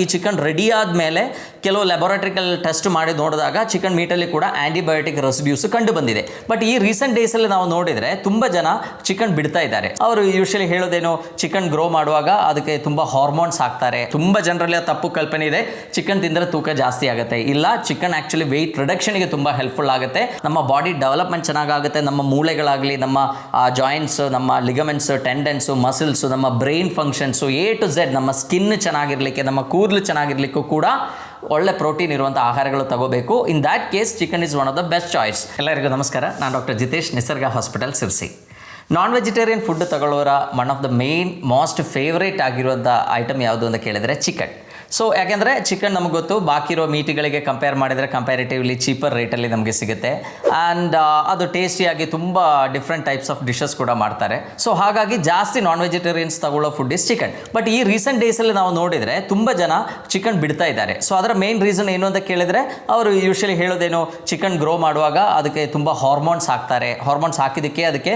ಈ chicken ready ಆದಮೇಲೆ ಕೆಲವು ಲ್ಯಾಬೊರೇಟರಿಕಲ್ ಟೆಸ್ಟ್ ಮಾಡಿ ನೋಡಿದಾಗ ಚಿಕನ್ ಮೀಟಲ್ಲಿ ಕೂಡ ಆಂಟಿಬಯೋಟಿಕ್ ರೆಸಿಡ್ಯೂಸ್ ಕಂಡು ಬಂದಿದೆ. ಬಟ್ ಈ ರೀಸೆಂಟ್ ಡೇಸಲ್ಲಿ ನಾವು ನೋಡಿದರೆ ತುಂಬ ಜನ ಚಿಕನ್ ಬಿಡ್ತಾ ಇದ್ದಾರೆ. ಅವರು ಯೂಶಲಿ ಹೇಳೋದೇನು, ಚಿಕನ್ ಗ್ರೋ ಮಾಡುವಾಗ ಅದಕ್ಕೆ ತುಂಬ ಹಾರ್ಮೋನ್ಸ್ ಹಾಕ್ತಾರೆ. ತುಂಬ ಜನರಲ್ಲಿ ತಪ್ಪು ಕಲ್ಪನೆ ಇದೆ, ಚಿಕನ್ ತಿಂದರೆ ತೂಕ ಜಾಸ್ತಿ ಆಗುತ್ತೆ. ಇಲ್ಲ, ಚಿಕನ್ ಆ್ಯಕ್ಚುಲಿ ವೆಯ್ಟ್ ರಿಡಕ್ಷನ್ಗೆ ತುಂಬ ಹೆಲ್ಪ್ಫುಲ್ ಆಗುತ್ತೆ. ನಮ್ಮ ಬಾಡಿ ಡೆವಲಪ್ಮೆಂಟ್ ಚೆನ್ನಾಗಾಗುತ್ತೆ. ನಮ್ಮ ಮೂಳೆಗಳಾಗಲಿ, ನಮ್ಮ ಜಾಯಿಂಟ್ಸ್, ನಮ್ಮ ಲಿಗಮೆಂಟ್ಸ್, ಟೆಂಡನ್ಸು, ಮಸಲ್ಸು, ನಮ್ಮ brain functions, A to Z, ನಮ್ಮ ಸ್ಕಿನ್ ಚೆನ್ನಾಗಿರಲಿಕ್ಕೆ, ನಮ್ಮ ಕೂದಲು ಚೆನ್ನಾಗಿರಲಿಕ್ಕೂ ಕೂಡ ಒಳ್ಳೆ ಪ್ರೋಟೀನ್ ಇರುವಂಥ ಆಹಾರಗಳು ತಗೋಬೇಕು. In that case chicken is one of the best choice. ಎಲ್ಲರಿಗೂ ನಮಸ್ಕಾರ. ನಾನು doctor Jitesh, Nisarga hospital, Sirsi. Non vegetarian food ತಗೊಳ್ಳೋರ one of the main most favourite ಆಗಿರುವಂಥ ಐಟಮ್ ಯಾವುದು ಅಂತ ಕೇಳಿದರೆ ಚಿಕನ್. ಸೊ ಯಾಕೆಂದರೆ ಚಿಕನ್ ನಮಗೆ ಗೊತ್ತು, ಬಾಕಿ ಇರೋ ಮೀಟ್ಗಳಿಗೆ ಕಂಪೇರ್ ಮಾಡಿದರೆ ಕಂಪ್ಯಾರಿಟಿವ್ಲಿ ಚೀಪರ್ ರೇಟಲ್ಲಿ ನಮಗೆ ಸಿಗುತ್ತೆ. ಆ್ಯಂಡ್ ಅದು ಟೇಸ್ಟಿಯಾಗಿ ತುಂಬ ಡಿಫ್ರೆಂಟ್ ಟೈಪ್ಸ್ ಆಫ್ ಡಿಶಸ್ ಕೂಡ ಮಾಡ್ತಾರೆ. ಸೊ ಹಾಗಾಗಿ ಜಾಸ್ತಿ ನಾನ್ ವೆಜಿಟೇರಿಯನ್ಸ್ ತಗೊಳ್ಳೋ ಫುಡ್ ಇಸ್ ಚಿಕನ್. ಬಟ್ ಈ ರೀಸೆಂಟ್ ಡೇಸಲ್ಲಿ ನಾವು ನೋಡಿದರೆ ತುಂಬ ಜನ ಚಿಕನ್ ಬಿಡ್ತಾ ಇದ್ದಾರೆ. ಸೊ ಅದರ ಮೇನ್ ರೀಸನ್ ಏನು ಅಂತ ಕೇಳಿದರೆ, ಅವರು ಯೂಶಲಿ ಹೇಳೋದೇನು, ಚಿಕನ್ ಗ್ರೋ ಮಾಡುವಾಗ ಅದಕ್ಕೆ ತುಂಬ ಹಾರ್ಮೋನ್ಸ್ ಹಾಕ್ತಾರೆ. ಹಾರ್ಮೋನ್ಸ್ ಹಾಕಿದ್ದಕ್ಕೆ ಅದಕ್ಕೆ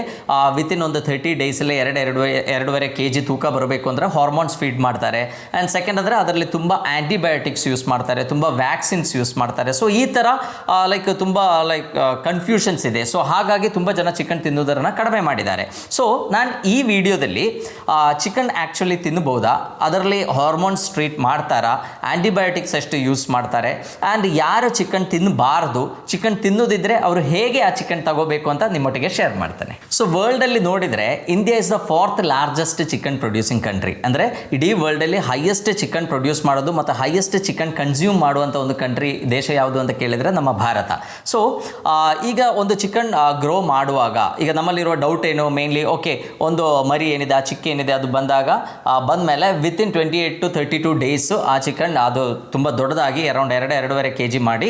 ವಿತಿನ್ ಒಂದು 30 ಡೇಸಲ್ಲಿ 2.5 kg ತೂಕ ಬರಬೇಕು ಅಂದರೆ ಹಾರ್ಮೋನ್ಸ್ ಫೀಡ್ ಮಾಡ್ತಾರೆ. ಆ್ಯಂಡ್ ಸೆಕೆಂಡ್ ಅಂದರೆ ಅದರಲ್ಲಿ ತುಂಬ ಆ್ಯಂಟಿಬಯೋಟಿಕ್ಸ್ ಯೂಸ್ ಮಾಡ್ತಾರೆ, ತುಂಬ ವ್ಯಾಕ್ಸಿನ್ಸ್ ಯೂಸ್ ಮಾಡ್ತಾರೆ. ಸೊ ಈ ಥರ ತುಂಬ ಕನ್ಫ್ಯೂಷನ್ಸ್ ಇದೆ. ಸೊ ಹಾಗಾಗಿ ತುಂಬ ಜನ ಚಿಕನ್ ತಿನ್ನೋದನ್ನು ಕಡಿಮೆ ಮಾಡಿದ್ದಾರೆ. ಸೊ ನಾನು ಈ ವಿಡಿಯೋದಲ್ಲಿ ಚಿಕನ್ ಆ್ಯಕ್ಚುಲಿ ತಿನ್ನಬಹುದಾ, ಅದರಲ್ಲಿ ಹಾರ್ಮೋನ್ಸ್ ಟ್ರೀಟ್ ಮಾಡ್ತಾರಾ, ಆ್ಯಂಟಿಬಯೋಟಿಕ್ಸ್ ಎಷ್ಟು ಯೂಸ್ ಮಾಡ್ತಾರೆ, ಆ್ಯಂಡ್ ಯಾರು ಚಿಕನ್ ತಿನ್ನಬಾರ್ದು, ಚಿಕನ್ ತಿನ್ನೋದಿದ್ರೆ ಅವರು ಹೇಗೆ ಆ ಚಿಕನ್ ತಗೋಬೇಕು ಅಂತ ನಿಮ್ಮೊಟ್ಟಿಗೆ ಶೇರ್ ಮಾಡ್ತಾನೆ. ಸೊ ವರ್ಲ್ಡಲ್ಲಿ ನೋಡಿದರೆ India is the 4th largest chicken producing country. ಅಂದರೆ ಇಡೀ ವರ್ಲ್ಡಲ್ಲಿ ಹೈಯೆಸ್ಟ್ ಚಿಕನ್ ಪ್ರೊಡ್ಯೂಸ್ ಮಾಡೋದು ಮತ್ತು ಹೈಯೆಸ್ಟ್ ಚಿಕನ್ ಕನ್ಸ್ಯೂಮ್ ಮಾಡುವಂಥ ಒಂದು ಕಂಟ್ರಿ, ದೇಶ ಯಾವುದು ಅಂತ ಕೇಳಿದರೆ ನಮ್ಮ ಭಾರತ. ಸೊ ಈಗ ಒಂದು ಚಿಕನ್ ಗ್ರೋ ಮಾಡುವಾಗ ಈಗ ನಮ್ಮಲ್ಲಿರುವ ಡೌಟ್ ಏನು, ಮೇನ್ಲಿ ಓಕೆ, ಒಂದು ಮರಿ ಏನಿದೆ, ಆ ಚಿಕ್ಕ ಏನಿದೆ, ಅದು ಬಂದಮೇಲೆ ವಿತಿನ್ 28 to 32 ಡೇಸ್ ಆ ಚಿಕನ್ ಅದು ತುಂಬ ದೊಡ್ಡದಾಗಿ ಅರೌಂಡ್ 2.5 kg ಮಾಡಿ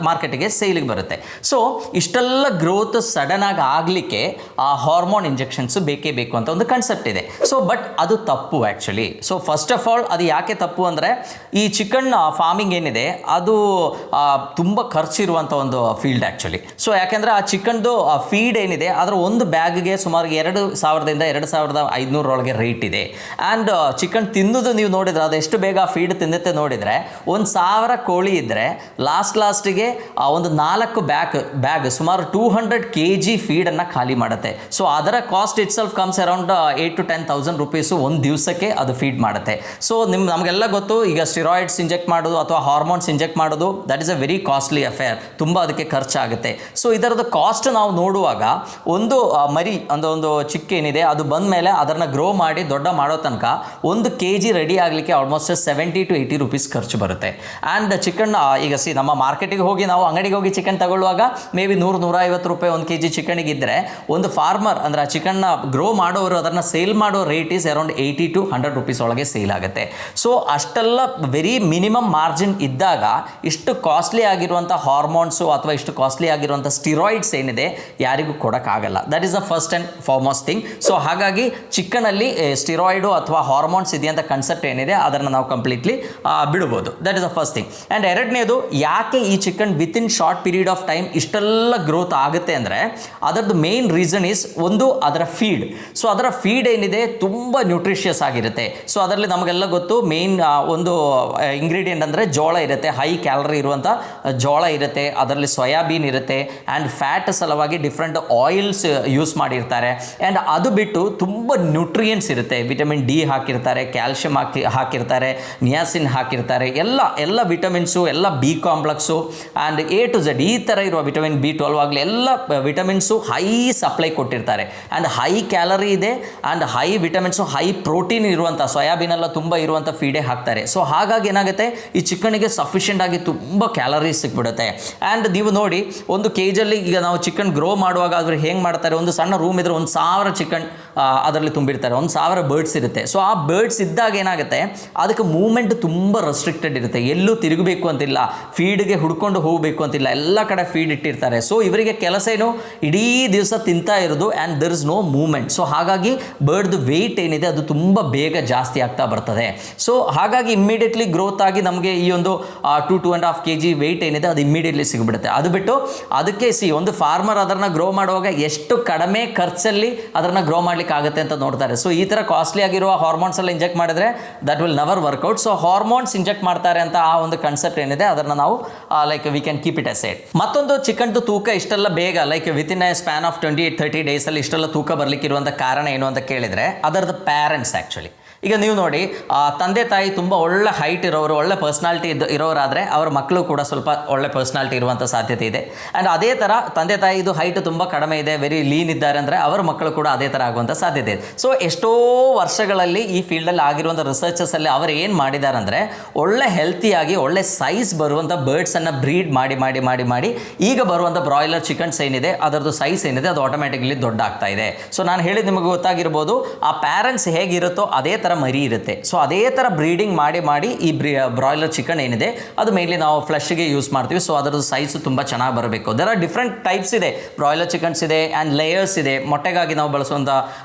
ಮಾರ್ಕೆಟಿಗೆ ಸೇಲಿಗೆ ಬರುತ್ತೆ. ಸೊ ಇಷ್ಟೆಲ್ಲ ಗ್ರೋತ್ ಸಡನ್ ಆಗಿ ಆಗಲಿಕ್ಕೆ ಆ ಹಾರ್ಮೋನ್ ಇಂಜೆಕ್ಷನ್ಸು ಬೇಕೇ ಬೇಕು ಅಂತ ಒಂದು ಕನ್ಸೆಪ್ಟ್ ಇದೆ. ಸೊ ಬಟ್ ಅದು ತಪ್ಪು actually. So first of all ಅದು ಯಾಕೆ ತಪ್ಪು ಅಂದರೆ, ಈ ಚಿಕನ್ ಫಾರ್ಮಿಂಗ್ ಏನಿದೆ ಅದು ತುಂಬ ಖರ್ಚಿರುವಂಥ ಒಂದು ಫೀಲ್ಡ್ ಆ್ಯಕ್ಚುಲಿ. ಸೊ ಯಾಕೆಂದರೆ ಆ ಚಿಕನ್ದು ಫೀಡ್ ಏನಿದೆ ಅದರ ಒಂದು ಬ್ಯಾಗ್ಗೆ ಸುಮಾರು 2,000ದಿಂದ 2,500 ಒಳಗೆ ರೇಟ್ ಇದೆ. ಆ್ಯಂಡ್ ಚಿಕನ್ ತಿನ್ನೋದು ನೀವು ನೋಡಿದರೆ ಅದು ಎಷ್ಟು ಬೇಗ ಫೀಡ್ ತಿನ್ನುತ್ತೆ ನೋಡಿದರೆ, 1,000 ಕೋಳಿ ಇದ್ದರೆ ಲಾಸ್ಟಿಗೆ ಒಂದು 4 ಬ್ಯಾಗ್ ಸುಮಾರು 200 kg ಫೀಡನ್ನು ಖಾಲಿ ಮಾಡುತ್ತೆ. ಸೊ ಅದರ cost it self comes around 8,000 to 10,000 rupees ಒಂದು ದಿವಸಕ್ಕೆ ಅದು ಫೀಡ್ ಮಾಡುತ್ತೆ. ಸೊ ನಮಗೆಲ್ಲ ಗೊತ್ತು, ಈಗ ಸ್ಟಿರಾಯ್ಡ್ಸ್ ಇಂಜೆಕ್ಟ್ ಮಾಡೋದು ಅಥವಾ ಹಾರ್ಮೋನ್ಸ್ ಇಂಜೆಕ್ಟ್ ಮಾಡೋದು that is a very costly affair. ತುಂಬ ಅದಕ್ಕೆ ಖರ್ಚಾಗುತ್ತೆ. ಸೊ ಇದರದ್ದು ಕಾಸ್ಟ್ ನಾವು ನೋಡುವಾಗ ಒಂದು ಮರಿ ಒಂದು ಚಿಕ್ಕ ಏನಿದೆ ಅದು ಬಂದ ಮೇಲೆ ಅದನ್ನು ಗ್ರೋ ಮಾಡಿ ದೊಡ್ಡ ಮಾಡೋ ತನಕ 1 kg ರೆಡಿ ಆಗಲಿಕ್ಕೆ ಆಲ್ಮೋಸ್ಟ್ 70 to 80 ರೂಪೀಸ್ ಖರ್ಚು ಬರುತ್ತೆ. ಆ್ಯಂಡ್ ಚಿಕನ್ ಈಗ ನಮ್ಮ ಮಾರ್ಕೆಟಿಗೆ ಹೋಗಿ ನಾವು ಅಂಗಡಿಗೆ ಹೋಗಿ ಚಿಕನ್ ತಗೊಳ್ಳುವಾಗ ಮೇ ಬಿ 100-150 ರೂಪಾಯಿ 1 kg ಚಿಕನಿಗೆ ಇದ್ದರೆ, ಒಂದು ಫಾರ್ಮರ್ ಅಂದರೆ ಆ ಚಿಕನ್ನ ಗ್ರೋ ಮಾಡೋರು ಅದನ್ನು ಸೇಲ್ ಮಾಡೋ rate is around 80 to 100 rupees ಒಳಗೆ ಸೇಲ್ ಆಗುತ್ತೆ. ಸೊ ಅಷ್ಟೆಲ್ಲ ವೆರಿ ಮಿನಿಮಮ್ ಮಾರ್ಜಿನ್ ಇದ್ದಾಗ ಇಷ್ಟು ಕಾಸ್ಟ್ಲಿ ಆಗಿರುವಂಥ ಹಾರ್ಮೋನ್ಸು ಅಥವಾ ಇಷ್ಟು ಕಾಸ್ಟ್ಲಿ ಆಗಿರುವಂಥ ಸ್ಟಿರಾಯ್ಡ್ಸ್ ಏನಿದೆ ಯಾರಿಗೂ ಕೊಡೋಕ್ಕಾಗಲ್ಲ. That is the first and foremost thing. So ಹಾಗಾಗಿ ಚಿಕನಲ್ಲಿ ಸ್ಟಿರಾಯ್ಡು ಅಥವಾ ಹಾರ್ಮೋನ್ಸ್ ಇದೆಯಂತ ಕನ್ಸೆಪ್ಟ್ ಏನಿದೆ ಅದನ್ನು ನಾವು ಕಂಪ್ಲೀಟ್ಲಿ ಬಿಡ್ಬೋದು. That is the first thing. And ಎರಡನೇದು, ಯಾಕೆ ಈ chicken within short period of time ಇಷ್ಟೆಲ್ಲ ಗ್ರೋತ್ ಆಗುತ್ತೆ ಅಂದರೆ, ಅದರದ್ದು ಮೇನ್ ರೀಸನ್ ಈಸ್ ಒಂದು ಅದರ ಫೀಡ್. ಸೊ ಅದರ ಫೀಡ್ ಏನಿದೆ ತುಂಬ ನ್ಯೂಟ್ರಿಷಿಯಸ್ ಆಗಿರುತ್ತೆ. ಸೊ ಅದರಲ್ಲಿ ನಮಗೆಲ್ಲ ಗೊತ್ತು, ಮೇನ್ ಒಂದು ಇಂಗ್ರೀಡಿಯೆಂಟ್ ಅಂದರೆ ಜೋಳ ಇರುತ್ತೆ, ಹೈ ಕ್ಯಾಲರಿ ಇರುವಂಥ ಜೋಳ ಇರುತ್ತೆ, ಅದರಲ್ಲಿ ಸೋಯಾಬೀನ್ ಇರುತ್ತೆ. ಆ್ಯಂಡ್ ಫ್ಯಾಟ್ ಸಲುವಾಗಿ ಡಿಫ್ರೆಂಟ್ ಆಯಿಲ್ಸ್ ಯೂಸ್ ಮಾಡಿರ್ತಾರೆ. ಆ್ಯಂಡ್ ಅದು ಬಿಟ್ಟು ತುಂಬ ನ್ಯೂಟ್ರಿಯೆಂಟ್ಸ್ ಇರುತ್ತೆ, ವಿಟಮಿನ್ ಡಿ ಹಾಕಿರ್ತಾರೆ, ಕ್ಯಾಲ್ಶಿಯಂ ಹಾಕಿರ್ತಾರೆ, ನಿಯಾಸಿನ್ ಹಾಕಿರ್ತಾರೆ, ಎಲ್ಲ ವಿಟಮಿನ್ಸು, ಎಲ್ಲ B complex and A to Z ಈ ಥರ ಇರುವ ವಿಟಮಿನ್ B12 ಆಗಲಿ ಎಲ್ಲ ವಿಟಮಿನ್ಸು ಹೈ ಸಪ್ಲೈ ಕೊಟ್ಟಿರ್ತಾರೆ. ಆ್ಯಂಡ್ ಹೈ ಕ್ಯಾಲರಿ ಇದೆ, and high vitamins, high protein ಇರುವಂಥ ಸೋಯಾಬೀನೆಲ್ಲ ತುಂಬ ಇರುವಂಥ ಫೀಡೇ ಹಾಕ್ತಾರೆ. ಸೊ ಹಾಗಾಗಿ ಏನಾಗುತ್ತೆ, ಈ ಚಿಕನಿಗೆ ಸಫಿಷಿಯೆಂಟ್ ಆಗಿ ತುಂಬ ಕ್ಯಾಲರೀಸ್ ಸಿಕ್ಬಿಡುತ್ತೆ. ಆ್ಯಂಡ್ ನೀವು ನೋಡಿ, 1 kg ಈಗ ನಾವು ಚಿಕನ್ ಗ್ರೋ ಮಾಡುವಾಗ ಅದ್ರ ಹೆಂಗೆ ಮಾಡ್ತಾರೆ, ಒಂದು ಸಣ್ಣ ರೂಮ್ ಇದ್ರೆ 1,000 ಚಿಕನ್ ಅದರಲ್ಲಿ ತುಂಬಿರ್ತಾರೆ, 1,000 ಬರ್ಡ್ಸ್ ಇರುತ್ತೆ. ಸೊ ಆ ಬರ್ಡ್ಸ್ ಇದ್ದಾಗ ಏನಾಗುತ್ತೆ, ಅದಕ್ಕೆ ಮೂವ್ಮೆಂಟ್ ತುಂಬ ರೆಸ್ಟ್ರಿಕ್ಟೆಡ್ ಇರುತ್ತೆ, ಎಲ್ಲೂ ತಿರುಗಬೇಕು ಅಂತಿಲ್ಲ, ಫೀಡ್ಗೆ ಹುಡ್ಕೊಂಡು ಹೋಗಬೇಕು ಅಂತಿಲ್ಲ, ಎಲ್ಲ ಕಡೆ ಫೀಡ್ ಇಟ್ಟಿರ್ತಾರೆ. ಸೊ ಇವರಿಗೆ ಕೆಲಸ ಏನು, ಇಡೀ ದಿವಸ ತಿಂತಾ ಇರೋದು and there is no movement. So ಹಾಗಾಗಿ ಬರ್ಡ್ದು ವೆಯ್ಟ್ ಏನಿದೆ ಅದು ತುಂಬ ಬೇಗ ಜಾಸ್ತಿ ಆಗ್ತಾ ಬರ್ತದೆ. ಸೊ ಹಾಗಾಗಿ ಇಮ್ಮಿಡಿಯೇಟ್ಲಿ ಗ್ರೋತ್ ಆಗಿ ನಮಗೆ ಈ ಒಂದು 2.5 kg ವೆಯ್ಟ್ ಏನಿದೆ ಅದು ಇಮ್ಮಿಡಿಯೇಟ್ಲಿ ಸಿಗ್ಬಿಡುತ್ತೆ. ಅದು ಬಿಟ್ಟು ಅದಕ್ಕೆ ಒಂದು ಫಾರ್ಮರ್ ಅದನ್ನು ಗ್ರೋ ಮಾಡುವಾಗ ಎಷ್ಟು ಕಡಿಮೆ ಖರ್ಚಲ್ಲಿ ಅದನ್ನು ಗ್ರೋ ಮಾಡಲಿಕ್ಕೆ ಮಾಡೋದಕ್ಕೆ ಆಗುತ್ತೆ ಅಂತ ನೋಡ್ತಾರೆ. ಸೊ ಈ ಥರ ಕಾಸ್ಟ್ಲಿ ಆಗಿರುವ ಹಾರ್ಮೋನ್ಸ್ ಎಲ್ಲ ಇಂಜೆಕ್ಟ್ ಮಾಡಿದ್ರೆ that will never work out. So hormones inject ಮಾಡ್ತಾರೆ ಅಂತ ಆ ಒಂದು ಕನ್ಸೆಪ್ಟ್ ಏನಿದೆ ಅದನ್ನು ನಾವು like we can keep it aside. ಮತ್ತೊಂದು ಚಿಕನ್ದು ತೂಕ ಇಷ್ಟೆಲ್ಲ ಬೇಗ like within a span of 28-30 ಡೇಸಲ್ಲಿ ಇಷ್ಟೆಲ್ಲ ತೂಕ ಬರಲಿಕ್ಕೆ ಇರುವಂಥ ಕಾರಣ ಏನು ಅಂತ ಕೇಳಿದರೆ ಅದರದ್ದು ಪ್ಯಾರೆಂಟ್ಸ್ ಆ್ಯಕ್ಚುಲಿ. ಈಗ ನೀವು ನೋಡಿ ತಂದೆ ತಾಯಿ ತುಂಬ ಒಳ್ಳೆ ಹೈಟ್ ಇರೋರು, ಒಳ್ಳೆ ಪರ್ಸ್ನಾಲಿಟಿ ಇರೋರಾದರೆ ಅವರ ಮಕ್ಕಳು ಕೂಡ ಸ್ವಲ್ಪ ಒಳ್ಳೆ ಪರ್ಸ್ನಾಲಿಟಿ ಇರುವಂಥ ಸಾಧ್ಯತೆ ಇದೆ. ಆ್ಯಂಡ್ ಅದೇ ಥರ ತಂದೆ ತಾಯಿದು ಹೈಟ್ ತುಂಬ ಕಡಿಮೆ ಇದೆ, ವೆರಿ ಲೀನ್ ಇದ್ದಾರೆ ಅಂದರೆ ಅವರ ಮಕ್ಕಳು ಕೂಡ ಅದೇ ಥರ ಆಗುವಂಥ ಸಾಧ್ಯತೆ ಇದೆ. ಸೊ ಎಷ್ಟೋ ವರ್ಷಗಳಲ್ಲಿ ಈ ಫೀಲ್ಡಲ್ಲಿ ಆಗಿರುವಂಥ ರಿಸರ್ಚಸಲ್ಲಿ ಅವರು ಏನು ಮಾಡಿದ್ದಾರೆ ಅಂದರೆ ಒಳ್ಳೆ ಹೆಲ್ತಿಯಾಗಿ ಒಳ್ಳೆ ಸೈಜ್ ಬರುವಂಥ ಬರ್ಡ್ಸನ್ನು ಬ್ರೀಡ್ ಮಾಡಿ ಮಾಡಿ ಮಾಡಿ ಮಾಡಿ ಈಗ ಬರುವಂಥ ಬ್ರಾಯ್ಲರ್ ಚಿಕನ್ಸ್ ಏನಿದೆ ಅದರದ್ದು ಸೈಜ್ ಏನಿದೆ ಅದು ಆಟೋಮೆಟಿಕಲಿ ದೊಡ್ಡ ಆಗ್ತಾ ಇದೆ. ಸೊ ನಾನು ಹೇಳಿದ ನಿಮಗೆ ಗೊತ್ತಾಗಿರ್ಬೋದು, ಆ ಪ್ಯಾರೆಂಟ್ಸ್ ಹೇಗಿರುತ್ತೋ ಅದೇ ಥರ ಮರಿ ಇರುತ್ತೆ. ಸೊ ಅದೇ ಥರ ಬ್ರೀಡಿಂಗ್ ಮಾಡಿ ಮಾಡಿ ಈ ಬ್ರಾಯ್ಲರ್ ಚಿಕನ್ ಏನಿದೆ ಅದು ಮೇನ್ಲಿ ನಾವು ಫ್ಲೆಶ್ಗೆ ಯೂಸ್ ಮಾಡ್ತೀವಿ. ಸೊ ಅದರದ್ದು ಸೈಜು ತುಂಬ ಚೆನ್ನಾಗಿ ಬರಬೇಕು. ದರ್ ಆರ್ ಡಿಫ್ರೆಂಟ್ ಟೈಪ್ಸ್ ಇದೆ, ಬ್ರಾಯ್ಲರ್ ಚಿಕನ್ಸ್ ಇದೆ ಆ್ಯಂಡ್ ಲೇಯರ್ಸ್ ಇದೆ, ಮೊಟ್ಟೆಗಾಗಿ ನಾವು ಬಳಸುವಂಥ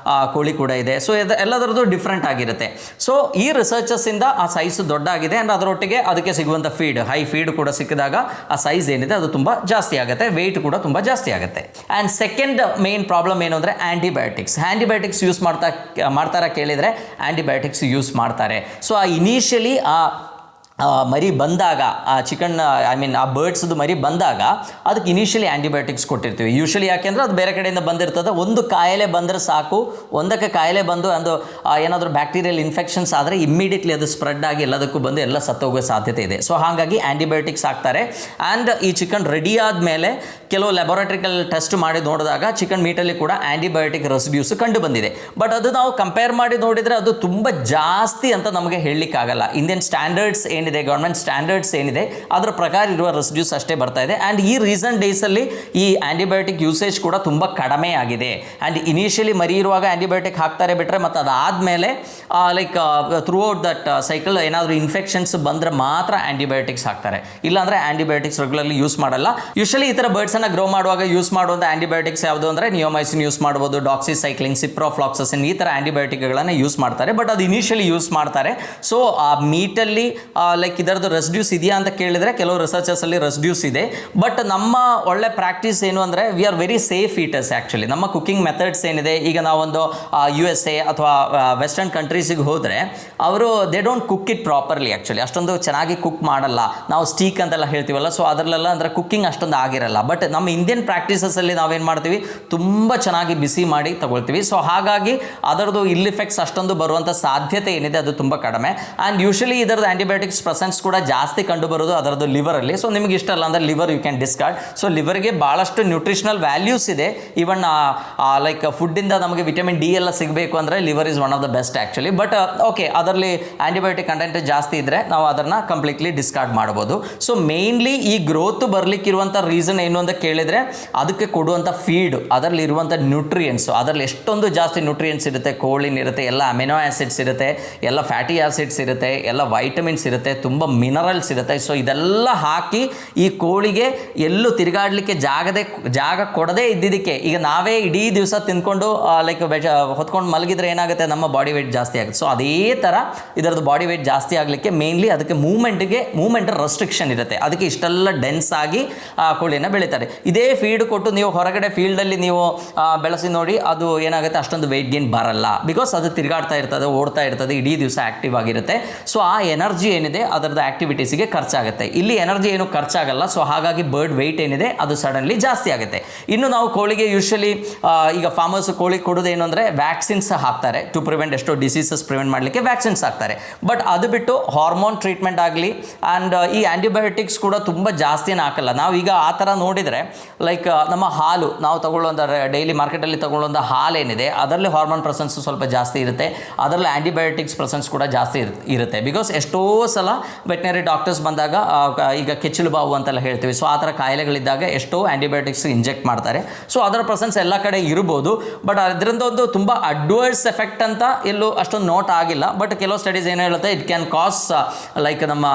ಕೋಳಿ ಕೂಡ ಇದೆ. ಸೊ ಎಲ್ಲದರದ್ದು ಡಿಫ್ರೆಂಟ್ ಆಗಿರುತ್ತೆ. ಸೊ ಈ ರಿಸರ್ಚಸ್ಸಿಂದ ಆ ಸೈಜು ದೊಡ್ಡ ಆಗಿದೆ ಆ್ಯಂಡ್ ಅದರೊಟ್ಟಿಗೆ ಅದಕ್ಕೆ ಸಿಗುವಂಥ ಫೀಡ್, ಹೈ ಫೀಡ್ ಕೂಡ ಸಿಕ್ಕಿದಾಗ ಆ ಸೈಜ್ ಏನಿದೆ ಅದು ತುಂಬ ಜಾಸ್ತಿ ಆಗುತ್ತೆ, ವೆಯ್ಟ್ ಕೂಡ ತುಂಬ ಜಾಸ್ತಿ ಆಗುತ್ತೆ. ಆ್ಯಂಡ್ ಸೆಕೆಂಡ್ ಮೇನ್ ಪ್ರಾಬ್ಲಮ್ ಏನು ಅಂದರೆ ಆ್ಯಂಟಿಬಯೋಟಿಕ್ಸ್ ಯೂಸ್ ಮಾಡ್ತಾರಾ ಕೇಳಿದರೆ ಆ್ಯಂಟಿಬಯೋಟಿಕ್ಸ್ ಯೂಸ್ ಮಾಡ್ತಾರೆ. ಸೊ ಆ ಇನಿಷಿಯಲಿ ಮರಿ ಬಂದಾಗ ಆ ಚಿಕನ್ ಆ ಬರ್ಡ್ಸ್ದು ಮರಿ ಬಂದಾಗ ಅದಕ್ಕೆ ಇನಿಷಿಯಲಿ ಆ್ಯಂಟಿಬಯೋಟಿಕ್ಸ್ ಕೊಟ್ಟಿರ್ತೀವಿ. ಯೂಶಲಿ ಯಾಕೆಂದರೆ ಅದು ಬೇರೆ ಕಡೆಯಿಂದ ಬಂದಿರ್ತದೆ. ಒಂದು ಕಾಯಿಲೆ ಬಂದರೆ ಸಾಕು, ಒಂದಕ್ಕೆ ಕಾಯಿಲೆ ಬಂದು ಅದು ಏನಾದರೂ ಬ್ಯಾಕ್ಟೀರಿಯಲ್ ಇನ್ಫೆಕ್ಷನ್ಸ್ ಆದರೆ ಇಮ್ಮಿಡಿಯೇಟ್ಲಿ ಅದು ಸ್ಪ್ರೆಡ್ ಆಗಿ ಎಲ್ಲದಕ್ಕೂ ಬಂದು ಎಲ್ಲ ಸತ್ತೋಗೋ ಸಾಧ್ಯತೆ ಇದೆ. ಸೊ ಹಾಗಾಗಿ ಆ್ಯಂಟಿಬಯೋಟಿಕ್ಸ್ ಹಾಕ್ತಾರೆ. ಆ್ಯಂಡ್ ಈ ಚಿಕನ್ ರೆಡಿ ಆದಮೇಲೆ ಕೆಲವು ಲ್ಯಾಬೊರೇಟರಿಕಲ್ ಟೆಸ್ಟ್ ಮಾಡಿ ನೋಡಿದಾಗ ಚಿಕನ್ ಮೀಟಲ್ಲಿ ಕೂಡ ಆ್ಯಂಟಿಬಯೋಟಿಕ್ ರೆಸಿಡ್ಯೂಸ್ ಕಂಡು ಬಂದಿದೆ. ಬಟ್ ಅದು ನಾವು ಕಂಪೇರ್ ಮಾಡಿ ನೋಡಿದರೆ ಅದು ತುಂಬ ಜಾಸ್ತಿ ಅಂತ ನಮಗೆ ಹೇಳಲಿಕ್ಕಾಗಲ್ಲ. ಇಂಡಿಯನ್ ಸ್ಟ್ಯಾಂಡರ್ಡ್ಸ್ ಏನಿದೆ, ಗೌರ್ಮೆಂಟ್ ಸ್ಟ್ಯಾಂಡರ್ಡ್ಸ್ ಏನಿದೆ ಅದರ ಪ್ರಕಾರ ಇರುವ ರೆಸಿಡ್ಯೂಸ್ ಅಷ್ಟೇ ಬರ್ತಾ ಇದೆ. ಆ್ಯಂಡ್ ಈ ರೀಸೆಂಟ್ ಡೇಸಲ್ಲಿ ಈ ಆ್ಯಂಟಿಬಯೋಟಿಕ್ ಯೂಸೇಜ್ ಕೂಡ ತುಂಬ ಕಡಿಮೆ ಆಗಿದೆ. ಆ್ಯಂಡ್ ಇನಿಷಿಯಲಿ ಮರಿ ಇರುವಾಗ ಆ್ಯಂಟಿಬಯೋಟಿಕ್ ಹಾಕ್ತಾರೆ ಬಿಟ್ಟರೆ ಮತ್ತು ಅದಾದಮೇಲೆ like through out that cycle ಏನಾದರೂ ಇನ್ಫೆಕ್ಷನ್ಸ್ ಬಂದರೆ ಮಾತ್ರ ಆ್ಯಂಟಿಬಯೋಟಿಕ್ಸ್ ಹಾಕ್ತಾರೆ, ಇಲ್ಲಾಂದರೆ ಆ್ಯಂಟಿಬಯೋಟಿಕ್ಸ್ ರೆಗ್ಯುಲರ್ಲಿ ಯೂಸ್ ಮಾಡಲ್ಲ. ಯೂಶಲಿ ಈ ಥರ ಬರ್ಡ್ಸನ್ನು ಗ್ರೋ ಮಾಡುವಾಗ ಯೂಸ್ ಮಾಡುವಂಥ ಆ್ಯಂಟಿಬಯೋಟಿಕ್ಸ್ ಯಾವುದು ಅಂದರೆ ನಿಯೋಮೈಸಿನ್ ಯೂಸ್ ಮಾಡ್ಬೋದು, ಡಾಕ್ಸಿಸೈಕ್ಲಿನ್, ಸಿಪ್ರೋಫ್ಲಾಕ್ಸಸಿನ್ ಈ ಥರ ಆ್ಯಂಟಿಬಯೋಟಿಕ್ಗಳನ್ನು ಯೂಸ್ ಮಾಡ್ತಾರೆ. ಬಟ್ ಅದು ಇನಿಷಿಯಲಿ ಯೂಸ್ ಮಾಡ್ತಾರೆ. ಸೊ ಆ ಮೀಟಲ್ಲಿ ಲೈಕ್ ಇದರದ್ದು ರೆಸಿಡ್ಯೂಸ್ ಇದೆಯಾ ಅಂತ ಕೇಳಿದರೆ ಕೆಲವು ರಿಸರ್ಚರ್ಸಲ್ಲಿ ರೆಸಿಡ್ಯೂಸ್ ಇದೆ. ಬಟ್ ನಮ್ಮ ಒಳ್ಳೆ ಪ್ರಾಕ್ಟೀಸ್ ಏನು ಅಂದರೆ we are very safe eaters. Actually ನಮ್ಮ ಕುಕಿಂಗ್ ಮೆಥಡ್ಸ್ ಏನಿದೆ, ಈಗ ನಾವೊಂದು USA ಅಥವಾ ವೆಸ್ಟರ್ನ್ ಕಂಟ್ರೀಸಿಗೆ ಹೋದರೆ ಅವರು they don't cook it properly. Actually ಅಷ್ಟೊಂದು ಚೆನ್ನಾಗಿ ಕುಕ್ ಮಾಡಲ್ಲ. ನಾವು ಸ್ಟೀಕ್ ಅಂತೆಲ್ಲ ಹೇಳ್ತೀವಲ್ಲ, ಸೊ ಅದರಲ್ಲೆಲ್ಲ ಅಂದರೆ ಕುಕ್ಕಿಂಗ್ ಅಷ್ಟೊಂದು ಆಗಿರಲ್ಲ. ಬಟ್ ನಮ್ಮ ಇಂಡಿಯನ್ ಪ್ರಾಕ್ಟೀಸಸಲ್ಲಿ ನಾವೇನು ಮಾಡ್ತೀವಿ, ತುಂಬ ಚೆನ್ನಾಗಿ ಬಿಸಿ ಮಾಡಿ ತಗೊಳ್ತೀವಿ. ಸೊ ಹಾಗಾಗಿ ಅದರದ್ದು ಇಲ್ ಇಫೆಕ್ಟ್ಸ್ ಅಷ್ಟೊಂದು ಬರುವಂಥ ಸಾಧ್ಯತೆ ಏನಿದೆ ಅದು ತುಂಬ ಕಡಿಮೆ. ಆ್ಯಂಡ್ ಯೂಶಲಿ ಇದರದ್ದು ಆ್ಯಂಟಿಬಯೋಟಿಕ್ಸ್ ಪ್ರೆಸೆನ್ಸ್ ಕೂಡ ಜಾಸ್ತಿ ಕಂಡು ಬರೋದು ಅದರದ್ದು ಲಿವರಲ್ಲಿ. ಸೊ ನಿಮಗೆ ಇಷ್ಟ ಅಲ್ಲ ಅಂದರೆ liver you can discard. So ಲಿವರ್ಗೆ ಭಾಳಷ್ಟು ನ್ಯೂಟ್ರಿಷನಲ್ ವ್ಯಾಲ್ಯೂಸ್ ಇದೆ. ಈವನ್ ಲೈಕ್ ಫುಡ್ಡಿಂದ ನಮಗೆ ವಿಟಮಿನ್ ಡಿ ಎಲ್ಲ ಸಿಗಬೇಕು ಅಂದರೆ liver is one of the best actually. But okay, ಅದರಲ್ಲಿ ಆ್ಯಂಟಿಬಯೋಟಿಕ್ ಕಂಟೆಂಟ್ ಜಾಸ್ತಿ ಇದ್ದರೆ ನಾವು ಅದನ್ನು ಕಂಪ್ಲೀಟ್ಲಿ ಡಿಸ್ಕಾರ್ಡ್ ಮಾಡ್ಬೋದು. ಸೊ ಮೇನ್ಲಿ ಈ ಗ್ರೋತ್ ಬರಲಿಕ್ಕಿರುವಂಥ ರೀಸನ್ ಏನು ಅಂತ ಕೇಳಿದರೆ ಅದಕ್ಕೆ ಕೊಡುವಂಥ ಫೀಡ್, ಅದರಲ್ಲಿ ಇರುವಂಥ ನ್ಯೂಟ್ರಿಯೆಂಟ್ಸು, ಅದರಲ್ಲಿ ಎಷ್ಟೊಂದು ಜಾಸ್ತಿ ನ್ಯೂಟ್ರಿಯೆಂಟ್ಸ್ ಇರುತ್ತೆ, ಕೋಳಿನ್ ಇರುತ್ತೆ, ಎಲ್ಲ ಅಮಿನೋ ಆ್ಯಸಿಡ್ಸ್ ಇರುತ್ತೆ, ಎಲ್ಲ ಫ್ಯಾಟಿ ಆ್ಯಸಿಡ್ಸ್ ಇರುತ್ತೆ, ಎಲ್ಲ ವೈಟಮಿನ್ಸ್ ಇರುತ್ತೆ, ತುಂಬ ಮಿನರಲ್ಸ್ ಇರುತ್ತೆ. ಸೊ ಇದೆಲ್ಲ ಹಾಕಿ ಈ ಕೋಳಿಗೆ ಎಲ್ಲೂ ತಿರುಗಾಡಲಿಕ್ಕೆ ಜಾಗ ಕೊಡದೇ ಇದ್ದಿದ್ದಕ್ಕೆ ಈಗ ನಾವೇ ಇಡೀ ದಿವಸ ತಿಂದ್ಕೊಂಡು ಲೈಕ್ ಹೊತ್ಕೊಂಡು ಮಲಗಿದ್ರೆ ಏನಾಗುತ್ತೆ, ನಮ್ಮ ಬಾಡಿ ವೆಯ್ಟ್ ಜಾಸ್ತಿ ಆಗುತ್ತೆ. ಸೊ ಅದೇ ಥರ ಇದರದ್ದು ಬಾಡಿ ವೆಯ್ಟ್ ಜಾಸ್ತಿ ಆಗಲಿಕ್ಕೆ ಮೇನ್ಲಿ ಅದಕ್ಕೆ ಮೂವ್ಮೆಂಟ್ ರೆಸ್ಟ್ರಿಕ್ಷನ್ ಇರುತ್ತೆ. ಅದಕ್ಕೆ ಇಷ್ಟೆಲ್ಲ ಡೆನ್ಸ್ ಆಗಿ ಕೋಳಿನ ಬೆಳೀತಾರೆ. ಇದೇ ಫೀಡ್ ಕೊಟ್ಟು ನೀವು ಹೊರಗಡೆ ಫೀಲ್ಡಲ್ಲಿ ನೀವು ಬೆಳೆಸಿ ನೋಡಿ, ಅದು ಏನಾಗುತ್ತೆ, ಅಷ್ಟೊಂದು ವೆಯ್ಟ್ ಗೇನ್ ಬರಲ್ಲ. ಬಿಕಾಸ್ ಅದು ತಿರುಗಾಡ್ತಾ ಇರ್ತದೆ, ಓಡ್ತಾ ಇರ್ತದೆ, ಇಡೀ ದಿವಸ ಆ್ಯಕ್ಟಿವ್ ಆಗಿರುತ್ತೆ. ಸೊ ಆ ಎನರ್ಜಿ ಏನಿದೆ ಅದರದ್ದು ಆ್ಯಕ್ಟಿವಿಟೀಸಿಗೆ ಖರ್ಚಾಗುತ್ತೆ. ಇಲ್ಲಿ ಎನರ್ಜಿ ಏನು ಖರ್ಚಾಗಲ್ಲ. ಸೊ ಹಾಗಾಗಿ ಬರ್ಡ್ ವೆಯ್ಟ್ ಏನಿದೆ ಅದು ಸಡನ್ಲಿ ಜಾಸ್ತಿ ಆಗುತ್ತೆ. ಇನ್ನು ನಾವು ಕೋಳಿಗೆ ಯೂಶಲಿ ಈಗ ಫಾರ್ಮರ್ಸ್ ಕೋಳಿ ಕೊಡೋದೇನು ಅಂದರೆ ವ್ಯಾಕ್ಸಿನ್ಸ್ ಹಾಕ್ತಾರೆ ಟು ಪ್ರಿವೆಂಟ್, ಎಷ್ಟೋ ಡಿಸೀಸಸ್ ಪ್ರಿವೆಂಟ್ ಮಾಡಲಿಕ್ಕೆ ವ್ಯಾಕ್ಸಿನ್ಸ್ ಹಾಕ್ತಾರೆ. ಬಟ್ ಅದು ಬಿಟ್ಟು ಹಾರ್ಮೋನ್ ಟ್ರೀಟ್ಮೆಂಟ್ ಆಗಲಿ ಆ್ಯಂಡ್ ಈ ಆ್ಯಂಟಿಬಯೋಟಿಕ್ಸ್ ಕೂಡ ತುಂಬ ಜಾಸ್ತಿನೇ ಹಾಕಲ್ಲ. ನಾವು ಈಗ ಆ ಥರ ನೋಡಿದರೆ ಲೈಕ್ ನಮ್ಮ ಹಾಲು ನಾವು ತಗೊಳ್ಳುವಂಥ ಡೈಲಿ ಮಾರ್ಕೆಟಲ್ಲಿ ತಗೊಳ್ಳುವಂಥ ಹಾಲೇನಿದೆ ಅದರಲ್ಲಿ ಹಾರ್ಮೋನ್ ಪ್ರೆಸೆನ್ಸ್ ಸ್ವಲ್ಪ ಜಾಸ್ತಿ ಇರುತ್ತೆ, ಅದರಲ್ಲಿ ಆ್ಯಂಟಿಬಯೋಟಿಕ್ಸ್ ಪ್ರೆಸೆನ್ಸ್ ಕೂಡ ಜಾಸ್ತಿ ಇರುತ್ತೆ. ಬಿಕಾಸ್ ಎಷ್ಟೋ ಸಲ ವೆಟನರಿ ಡಾಕ್ಟರ್ಸ್ ಬಂದಾಗ ಈಗ ಕೆಚ್ಚಲು ಬಾವು ಅಂತೆಲ್ಲ ಹೇಳ್ತೀವಿ. ಸೊ ಆ ಥರ ಕಾಯಿಲೆಗಳಿದ್ದಾಗ ಎಷ್ಟೋ ಆ್ಯಂಟಿಬಯೋಟಿಕ್ಸ್ ಇಂಜೆಕ್ಟ್ ಮಾಡ್ತಾರೆ. ಸೊ ಅದರ ಪ್ರೆಸೆನ್ಸ್ ಎಲ್ಲ ಕಡೆ ಇರ್ಬೋದು. ಬಟ್ ಅದರಿಂದ ಒಂದು ತುಂಬ ಅಡ್ವರ್ಸ್ ಎಫೆಕ್ಟ್ ಅಂತ ಎಲ್ಲೂ ಅಷ್ಟೊಂದು ನೋಟ್ ಆಗಿಲ್ಲ. ಬಟ್ ಕೆಲವು ಸ್ಟಡೀಸ್ ಏನು ಹೇಳುತ್ತೆ, ಇಟ್ ಕ್ಯಾನ್ ಕಾಸ್ ಲೈಕ್ ನಮ್ಮ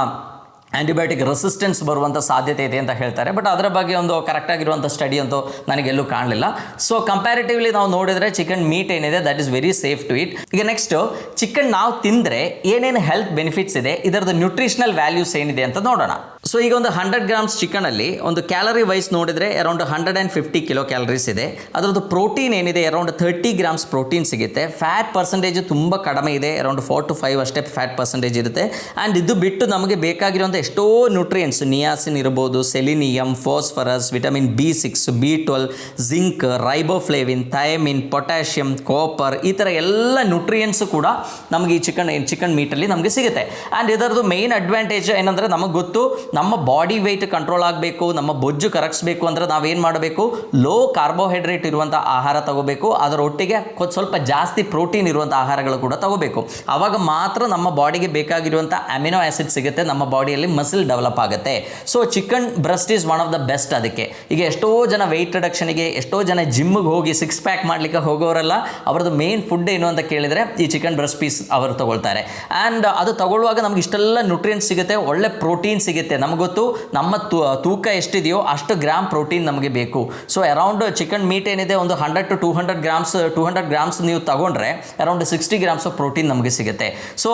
ಆ್ಯಂಟಿಬಯೋಟಿಕ್ ರೆಸಿಸ್ಟೆನ್ಸ್ ಬರುವಂಥ ಸಾಧ್ಯತೆ ಇದೆ ಅಂತ ಹೇಳ್ತಾರೆ. ಬಟ್ ಅದರ ಬಗ್ಗೆ ಒಂದು ಕರೆಕ್ಟಾಗಿರುವಂಥ ಸ್ಟಡಿ ಅಂತೂ ನನಗೆಲ್ಲೂ ಕಾಣಲಿಲ್ಲ. ಸೊ ಕಂಪ್ಯಾರಿಟಿವ್ಲಿ ನಾವು ನೋಡಿದರೆ ಚಿಕನ್ ಮೀಟ್ ಏನಿದೆ that is very safe to eat. ಈಗ ನೆಕ್ಸ್ಟು ಚಿಕನ್ ನಾವು ತಿಂದರೆ ಏನೇನು ಹೆಲ್ತ್ ಬೆನಿಫಿಟ್ಸ್ ಇದೆ, ಇದರದ್ದು ನ್ಯೂಟ್ರಿಷನಲ್ ವ್ಯಾಲ್ಯೂಸ್ ಏನಿದೆ ಅಂತ ನೋಡೋಣ. ಸೊ ಈಗ ಒಂದು 100 ಗ್ರಾಮ್ಸ್ ಚಿಕನಲ್ಲಿ ಒಂದು ಕ್ಯಾಲರಿ ವೈಸ್ ನೋಡಿದರೆ ಅರೌಂಡ್ 150 ಕಿಲೋ ಕ್ಯಾಲರೀಸ್ ಇದೆ. ಅದರದ್ದು ಪ್ರೋಟೀನ್ ಏನಿದೆ ಅರೌಂಡ್ 30 ಗ್ರಾಮ್ಸ್ ಪ್ರೋಟೀನ್ ಸಿಗುತ್ತೆ. ಫ್ಯಾಟ್ ಪರ್ಸೆಂಟೇಜ್ ತುಂಬ ಕಡಿಮೆ ಇದೆ, ಅರೌಂಡ್ 4 to 5 ಅಷ್ಟೇ ಫ್ಯಾಟ್ ಪರ್ಸೆಂಟೇಜ್ ಇರುತ್ತೆ. ಆ್ಯಂಡ್ ಇದು ಬಿಟ್ಟು ನಮಗೆ ಬೇಕಾಗಿರುವಂಥ ಎಷ್ಟೋ ನ್ಯೂಟ್ರಿಯೆಂಟ್ಸ್, ನಿಯಾಸಿನ್ ಇರ್ಬೋದು, selenium, phosphorus, vitamin B6, B12, zinc, riboflavin, thiamine, potassium, copper, ಈ ಥರ ಎಲ್ಲ ನ್ಯೂಟ್ರಿಯೆಂಟ್ಸ್ ಕೂಡ ನಮಗೆ ಈ ಚಿಕನ್ ಮೀಟಲ್ಲಿ ನಮಗೆ ಸಿಗುತ್ತೆ. ಆ್ಯಂಡ್ ಇದರದ್ದು ಮೇನ್ ಅಡ್ವಾಂಟೇಜ್ ಏನಂದರೆ ನಮಗೆ ಗೊತ್ತು, ನಮ್ಮ ಬಾಡಿ ವೆಯ್ಟ್ ಕಂಟ್ರೋಲ್ ಆಗಬೇಕು, ನಮ್ಮ ಬೊಜ್ಜು ಕರಗಿಸ್ಬೇಕು ಅಂದರೆ ನಾವೇನು ಮಾಡಬೇಕು, ಲೋ ಕಾರ್ಬೋಹೈಡ್ರೇಟ್ ಇರುವಂಥ ಆಹಾರ ತಗೋಬೇಕು. ಅದರ ಒಟ್ಟಿಗೆ ಸ್ವಲ್ಪ ಜಾಸ್ತಿ ಪ್ರೋಟೀನ್ ಇರುವಂಥ ಆಹಾರಗಳು ಕೂಡ ತಗೋಬೇಕು. ಆವಾಗ ಮಾತ್ರ ನಮ್ಮ ಬಾಡಿಗೆ ಬೇಕಾಗಿರುವಂಥ ಅಮಿನೋ ಆ್ಯಸಿಡ್ ಸಿಗುತ್ತೆ, ನಮ್ಮ ಬಾಡಿಯಲ್ಲಿ ಮಸಿಲ್ ಡೆವಲಪ್ ಆಗುತ್ತೆ. So chicken breast is one of the best. ಅದಕ್ಕೆ ಈಗ ಎಷ್ಟೋ ಜನ ವೆಯ್ಟ್ ರಿಡಕ್ಷನ್ಗೆ, ಎಷ್ಟೋ ಜನ ಜಿಮ್ಗೆ ಹೋಗಿ 6 ಪ್ಯಾಕ್ ಮಾಡಲಿಕ್ಕೆ ಹೋಗೋರೆಲ್ಲ ಅವ್ರದ್ದು ಮೇನ್ ಫುಡ್ ಏನು ಅಂತ ಕೇಳಿದರೆ ಈ ಚಿಕನ್ ಬ್ರೆಸ್ಟ್ ಪೀಸ್ ಅವರು ತಗೊಳ್ತಾರೆ. ಆ್ಯಂಡ್ ಅದು ತಗೊಳ್ಳುವಾಗ ನಮ್ಗೆ ಇಷ್ಟೆಲ್ಲ ನ್ಯೂಟ್ರಿಯೆಂಟ್ಸ್ ಸಿಗುತ್ತೆ, ಒಳ್ಳೆ ಪ್ರೋಟೀನ್ ಸಿಗುತ್ತೆ. ನಮ್ಗೆ ಗೊತ್ತು ನಮ್ಮ ತೂಕ ಎಷ್ಟಿದೆಯೋ ಅಷ್ಟು ಗ್ರಾಮ್ ಪ್ರೋಟೀನ್ ನಮಗೆ ಬೇಕು. ಸೊ ಅರೌಂಡ್ ಚಿಕನ್ ಮೀಟ್ ಏನಿದೆ ಒಂದು 100 to 200 ಗ್ರಾಮ್ಸ್ ನೀವು ತಗೊಂಡ್ರೆ ಅರೌಂಡ್ 60 ಗ್ರಾಮ್ಸ್ ಆಫ್ ಪ್ರೋಟೀನ್ ನಮಗೆ ಸಿಗುತ್ತೆ. ಸೊ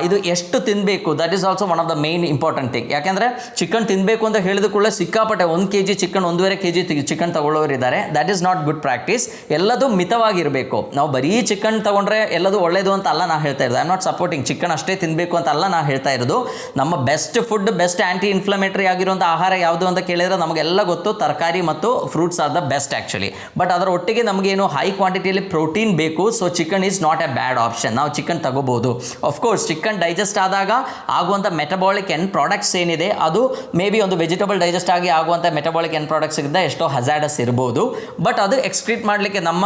ಇದು ಎಷ್ಟು ತಿನ್ನಬೇಕು, that is also one of the main important thing. ಯಾಕೆಂದರೆ ಚಿಕನ್ ತಿನ್ನಬೇಕು ಅಂತ ಹೇಳಿದ ಕೂಡಲೇ ಸಿಕ್ಕಾಪಟ್ಟೆ 1 kg ಚಿಕನ್, 1.5 kg ಚಿಕನ್ ತಗೊಳ್ಳೋರಿದ್ದಾರೆ. That is not good practice. ಎಲ್ಲದೂ ಮಿತವಾಗಿರಬೇಕು. ನಾವು ಬರೀ ಚಿಕನ್ ತಗೊಂಡ್ರೆ ಎಲ್ಲದೂ ಒಳ್ಳೇದು ಅಂತ ಅಲ್ಲ ನಾ ಹೇಳ್ತಾ ಇರೋದು. I am not supporting chicken ಅಷ್ಟೇ ತಿನ್ನಬೇಕು ಅಂತ ಅಲ್ಲ ನಾ ಹೇಳ್ತಾ ಇರೋದು. ನಮ್ಮ ಬೆಸ್ಟ್ ಫುಡ್, ಬೆಸ್ಟ್ ಆ್ಯಂಟಿ ಇನ್ಫ್ಲಮೇಟರಿ ಆಗಿರುವಂಥ ಆಹಾರ ಯಾವುದು ಅಂತ ಕೇಳಿದರೆ ನಮಗೆಲ್ಲ ಗೊತ್ತು, ತರಕಾರಿ ಮತ್ತು fruits are the best actually. But ಅದರ ಒಟ್ಟಿಗೆ ನಮಗೇನು ಹೈ ಕ್ವಾಂಟಿಟಿಯಲ್ಲಿ ಪ್ರೋಟೀನ್ ಬೇಕು. So chicken is not a bad option. ನಾವು ಚಿಕನ್ ತಗೋಬೋದು. ಆಫ್ಕೋರ್ಸ್ ಚಿಕನ್ ಡೈಜೆಸ್ಟ್ ಆದಾಗ ಆಗುವಂಥ ಮೆಟಬಾಲಿಕ್ ಎಂಡ್ ಪ್ರಾಡಕ್ಟ್ಸ್ ಏನಿದೆ ಅದು ಮೇ ಬಿ ಒಂದು ವೆಜಿಟಬಲ್ ಡೈಜೆಸ್ಟ್ ಆಗಿ ಆಗುವಂಥ ಮೆಟಬಾಲಿಕ್ ಎಂಡ್ ಪ್ರಾಡಕ್ಟ್ಸ್ ಇದ್ದ ಎಷ್ಟೋ ಹಜಾರ್ಡಸ್ ಇರ್ಬೋದು. ಬಟ್ ಅದು ಎಕ್ಸ್ಕ್ರೀಟ್ ಮಾಡಲಿಕ್ಕೆ ನಮ್ಮ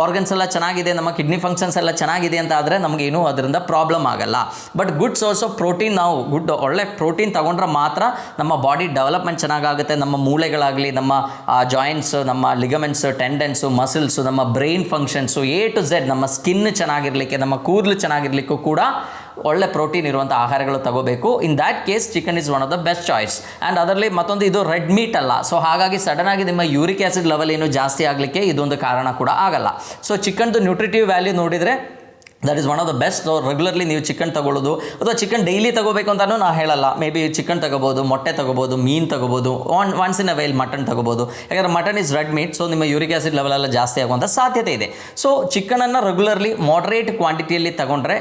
ಆರ್ಗನ್ಸ್ ಎಲ್ಲ ಚೆನ್ನಾಗಿದೆ, ನಮ್ಮ ಕಿಡ್ನಿ ಫಂಕ್ಷನ್ಸ್ ಎಲ್ಲ ಚೆನ್ನಾಗಿದೆ ಅಂತ ಆದರೆ ನಮಗೇನು ಅದರಿಂದ ಪ್ರಾಬ್ಲಮ್ ಆಗಲ್ಲ. But good source of protein, ನಾವು ಒಳ್ಳೆ ಪ್ರೋಟೀನ್ ತಗೊಂಡ್ರೆ ಮಾತ್ರ ನಮ್ಮ ಬಾಡಿ ಡೆವಲಪ್ಮೆಂಟ್ ಚೆನ್ನಾಗಾಗುತ್ತೆ. ನಮ್ಮ ಮೂಳೆಗಳಾಗಲಿ, ನಮ್ಮ ಜಾಯಿಂಟ್ಸ್, ನಮ್ಮ ಲಿಗಮೆಂಟ್ಸ್, ಟೆಂಡನ್ಸು, ಮಸಿಲ್ಸು, ನಮ್ಮ brain functions, A to Z, ನಮ್ಮ ಸ್ಕಿನ್ ಚೆನ್ನಾಗಿರಲಿಕ್ಕೆ, ನಮ್ಮ ಕೂದಲು ಚೆನ್ನಾಗಿರಲಿಕ್ಕೂ ಕೂಡ ಒಳ್ಳೆ ಪ್ರೋಟೀನ್ ಇರುವಂಥ ಆಹಾರಗಳು ತಗೋಬೇಕು. In that case chicken is one of the best choice. And ಅದರಲ್ಲಿ ಮತ್ತೊಂದು, ಇದು ರೆಡ್ ಮೀಟ್ ಅಲ್ಲ. ಸೊ ಹಾಗಾಗಿ ಸಡನ್ ಆಗಿ ನಿಮ್ಮ ಯೂರಿಕ್ ಆ್ಯಸಿಡ್ ಲೆವೆಲ್ ಏನು ಜಾಸ್ತಿ ಆಗಲಿಕ್ಕೆ ಇದೊಂದು ಕಾರಣ ಕೂಡ ಆಗಲ್ಲ. ಸೊ ಚಿಕನ್ದು ನ್ಯೂಟ್ರಿಟಿವ್ ವ್ಯಾಲ್ಯೂ ನೋಡಿದರೆ that is one of the best. So regularly ನೀವು ಚಿಕನ್ ತಗೊಳ್ಳೋದು, ಅಥವಾ ಚಿಕನ್ ಡೈಲಿ ತಗೋಬೇಕು ಅಂತಲೂ ನಾನು ಹೇಳಲ್ಲ. ಮೇ ಬಿ ಚಿಕನ್ ತಗೋಬೋದು, ಮೊಟ್ಟೆ ತಗೋಬೋದು, ಮೀನು ತಗೋಬೋದು, once in a while mutton ತಗೋಬೋದು. ಯಾಕಂದರೆ mutton is red meat. So ನಿಮ್ಮ ಯೂರಿಕ್ ಆ್ಯಸಿಡ್ ಲೆವೆಲ್ ಎಲ್ಲ ಜಾಸ್ತಿ ಆಗುವಂಥ ಸಾಧ್ಯತೆ ಇದೆ. ಸೊ ಚಿಕನನ್ನು ರೆಗ್ಯುಲರ್ಲಿ ಮಾಡರೇಟ್ ಕ್ವಾಂಟಿಟಿಯಲ್ಲಿ ತಗೊಂಡ್ರೆ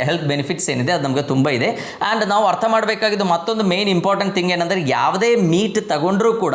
ಹೆಲ್ತ್ ಬೆನಿಫಿಟ್ಸ್ ಏನಿದೆ ಅದು ನಮಗೆ ತುಂಬ ಇದೆ. ಆ್ಯಂಡ್ ನಾವು ಅರ್ಥ ಮಾಡಬೇಕಾಗಿದ್ದು ಮತ್ತೊಂದು ಮೇನ್ ಇಂಪಾರ್ಟೆಂಟ್ ಥಿಂಗ್ ಏನಂದರೆ, ಯಾವುದೇ ಮೀಟ್ ತಗೊಂಡ್ರೂ ಕೂಡ